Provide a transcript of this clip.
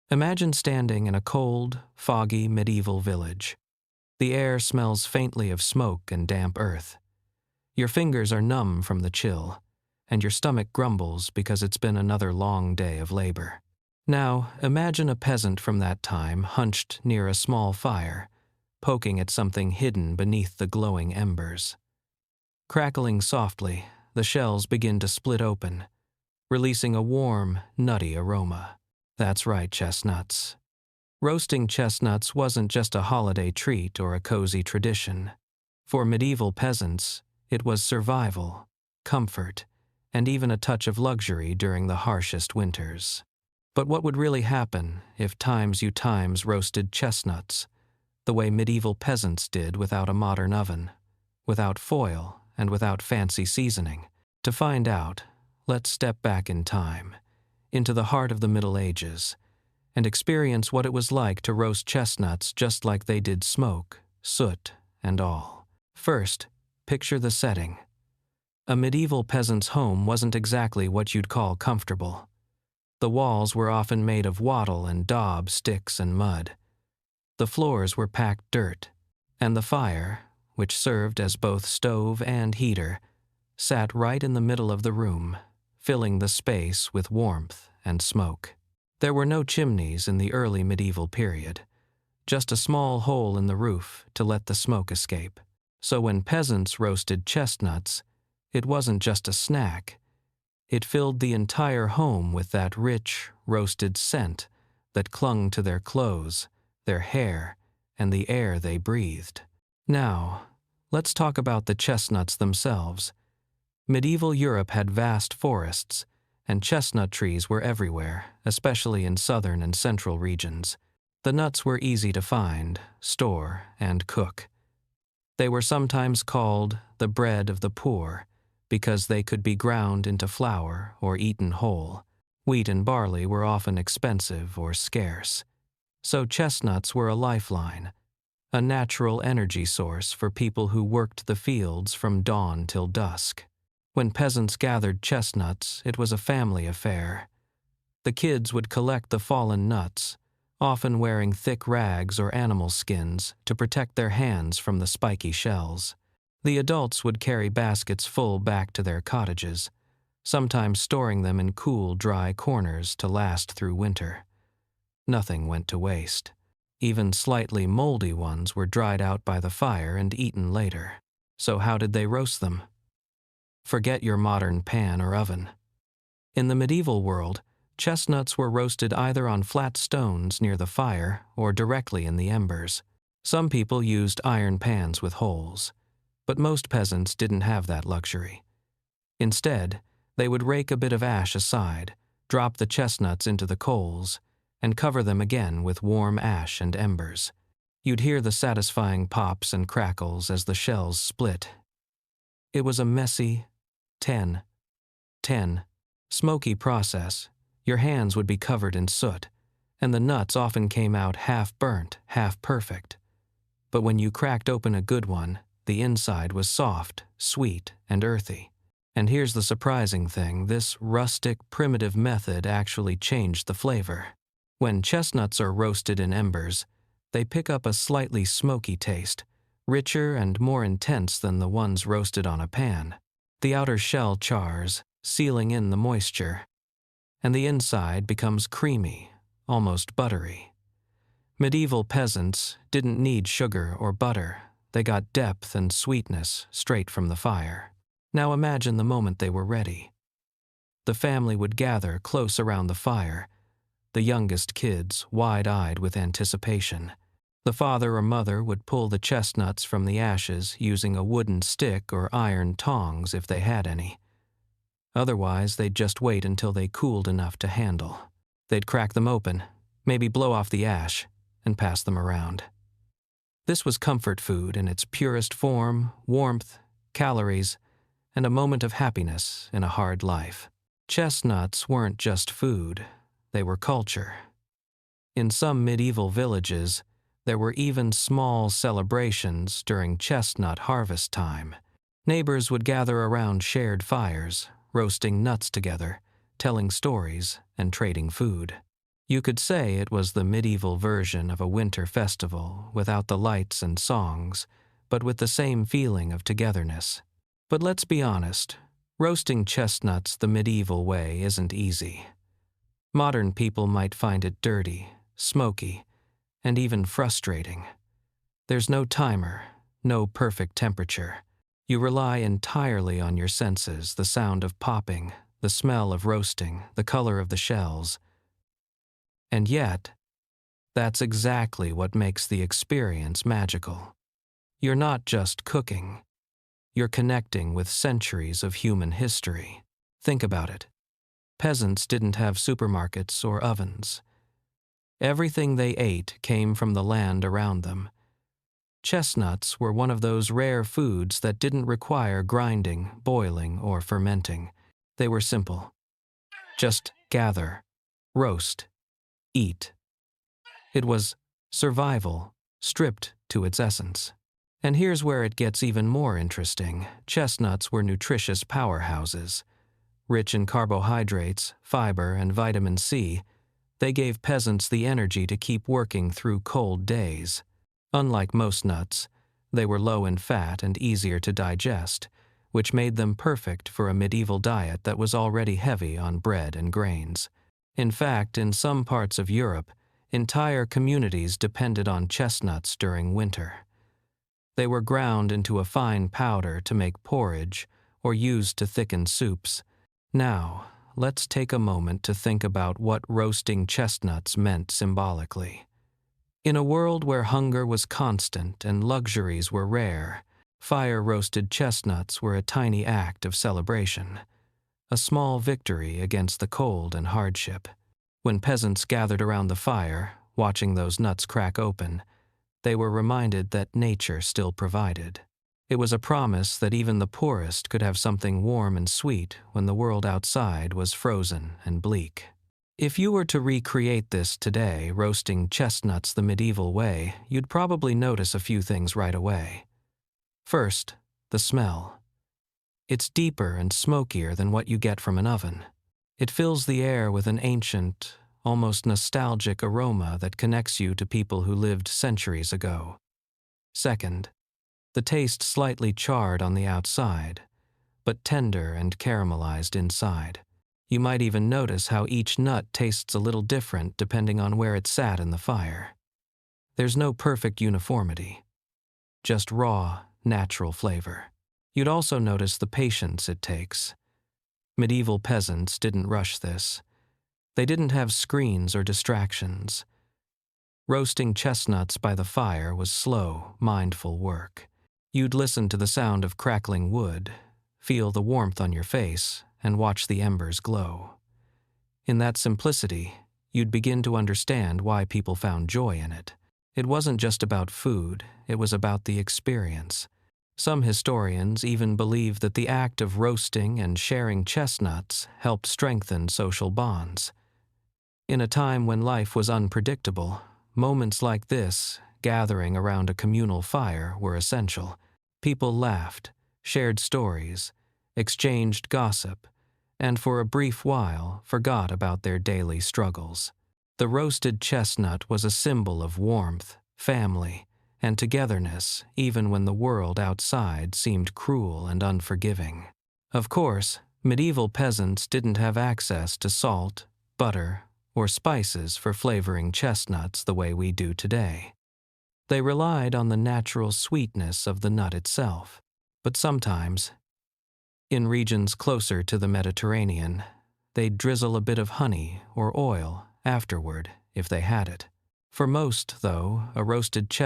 Imagine standing in a cold, foggy medieval village. The air smells faintly of smoke and damp earth. Your fingers are numb from the chill, and your stomach grumbles because it's been another long day of labor. Now, imagine a peasant from that time hunched near a small fire, poking at something hidden beneath the glowing embers. Crackling softly, the shells begin to split open, releasing a warm, nutty aroma. That's right, chestnuts. Roasting chestnuts wasn't just a holiday treat or a cozy tradition. For medieval peasants, it was survival, comfort, and even a touch of luxury during the harshest winters. But what would really happen if times roasted chestnuts, the way medieval peasants did without a modern oven, without foil, and without fancy seasoning? To find out, let's step back in time, into the heart of the Middle Ages, and experience what it was like to roast chestnuts just like they did smoke, soot, and all. First, picture the setting. A medieval peasant's home wasn't exactly what you'd call comfortable. The walls were often made of wattle and daub sticks and mud. The floors were packed dirt, and the fire, which served as both stove and heater, sat right in the middle of the room, filling the space with warmth and smoke. There were no chimneys in the early medieval period, just a small hole in the roof to let the smoke escape. So when peasants roasted chestnuts, it wasn't just a snack. It filled the entire home with that rich, roasted scent that clung to their clothes, their hair, and the air they breathed. Now, let's talk about the chestnuts themselves. Medieval Europe had vast forests, and chestnut trees were everywhere, especially in southern and central regions. The nuts were easy to find, store, and cook. They were sometimes called the bread of the poor because they could be ground into flour or eaten whole. Wheat and barley were often expensive or scarce. So chestnuts were a lifeline, a natural energy source for people who worked the fields from dawn till dusk. When peasants gathered chestnuts, it was a family affair. The kids would collect the fallen nuts, often wearing thick rags or animal skins to protect their hands from the spiky shells. The adults would carry baskets full back to their cottages, sometimes storing them in cool, dry corners to last through winter. Nothing went to waste. Even slightly moldy ones were dried out by the fire and eaten later. So how did they roast them? Forget your modern pan or oven. In the medieval world, chestnuts were roasted either on flat stones near the fire or directly in the embers. Some people used iron pans with holes, but most peasants didn't have that luxury. Instead, they would rake a bit of ash aside, drop the chestnuts into the coals, and cover them again with warm ash and embers. You'd hear the satisfying pops and crackles as the shells split. It was a messy, 10, smoky process. Your hands would be covered in soot, and the nuts often came out half burnt, half perfect. But when you cracked open a good one, the inside was soft, sweet, and earthy. And here's the surprising thing, this rustic, primitive method actually changed the flavor. When chestnuts are roasted in embers, they pick up a slightly smoky taste, richer and more intense than the ones roasted on a pan. The outer shell chars, sealing in the moisture, and the inside becomes creamy, almost buttery. Medieval peasants didn't need sugar or butter. They got depth and sweetness straight from the fire. Now imagine the moment they were ready. The family would gather close around the fire, the youngest kids wide-eyed with anticipation. The father or mother would pull the chestnuts from the ashes using a wooden stick or iron tongs if they had any. Otherwise, they'd just wait until they cooled enough to handle. They'd crack them open, maybe blow off the ash, and pass them around. This was comfort food in its purest form, warmth, calories, and a moment of happiness in a hard life. Chestnuts weren't just food, they were culture. In some medieval villages, there were even small celebrations during chestnut harvest time. Neighbors would gather around shared fires, roasting nuts together, telling stories, and trading food. You could say it was the medieval version of a winter festival, without the lights and songs, but with the same feeling of togetherness. But let's be honest, roasting chestnuts the medieval way isn't easy. Modern people might find it dirty, smoky, and even frustrating. There's no timer, no perfect temperature. You rely entirely on your senses, the sound of popping, the smell of roasting, the color of the shells. And yet, that's exactly what makes the experience magical. You're not just cooking. You're connecting with centuries of human history. Think about it. Peasants didn't have supermarkets or ovens. Everything they ate came from the land around them. Chestnuts were one of those rare foods that didn't require grinding, boiling, or fermenting. They were simple. Just gather, roast, eat. It was survival, stripped to its essence. And here's where it gets even more interesting. Chestnuts were nutritious powerhouses. Rich in carbohydrates, fiber, and vitamin C, they gave peasants the energy to keep working through cold days. Unlike most nuts, they were low in fat and easier to digest, which made them perfect for a medieval diet that was already heavy on bread and grains. In fact, in some parts of Europe, entire communities depended on chestnuts during winter. They were ground into a fine powder to make porridge or used to thicken soups. Now, let's take a moment to think about what roasting chestnuts meant symbolically. In a world where hunger was constant and luxuries were rare, fire-roasted chestnuts were a tiny act of celebration, a small victory against the cold and hardship. When peasants gathered around the fire, watching those nuts crack open, they were reminded that nature still provided. It was a promise that even the poorest could have something warm and sweet when the world outside was frozen and bleak. If you were to recreate this today, roasting chestnuts the medieval way, you'd probably notice a few things right away. First, the smell. It's deeper and smokier than what you get from an oven. It fills the air with an ancient, almost nostalgic aroma that connects you to people who lived centuries ago. Second, the taste slightly charred on the outside, but tender and caramelized inside. You might even notice how each nut tastes a little different depending on where it sat in the fire. There's no perfect uniformity, just raw, natural flavor. You'd also notice the patience it takes. Medieval peasants didn't rush this. They didn't have screens or distractions. Roasting chestnuts by the fire was slow, mindful work. You'd listen to the sound of crackling wood, feel the warmth on your face, and watch the embers glow. In that simplicity, you'd begin to understand why people found joy in it. It wasn't just about food, it was about the experience. Some historians even believe that the act of roasting and sharing chestnuts helped strengthen social bonds. In a time when life was unpredictable, moments like this, gathering around a communal fire, were essential. People laughed, shared stories, exchanged gossip, and for a brief while forgot about their daily struggles. The roasted chestnut was a symbol of warmth, family, and togetherness, even when the world outside seemed cruel and unforgiving. Of course, medieval peasants didn't have access to salt, butter, or spices for flavoring chestnuts the way we do today. They relied on the natural sweetness of the nut itself. But sometimes, in regions closer to the Mediterranean, they'd drizzle a bit of honey or oil afterward if they had it. For most, though, a roasted chestnut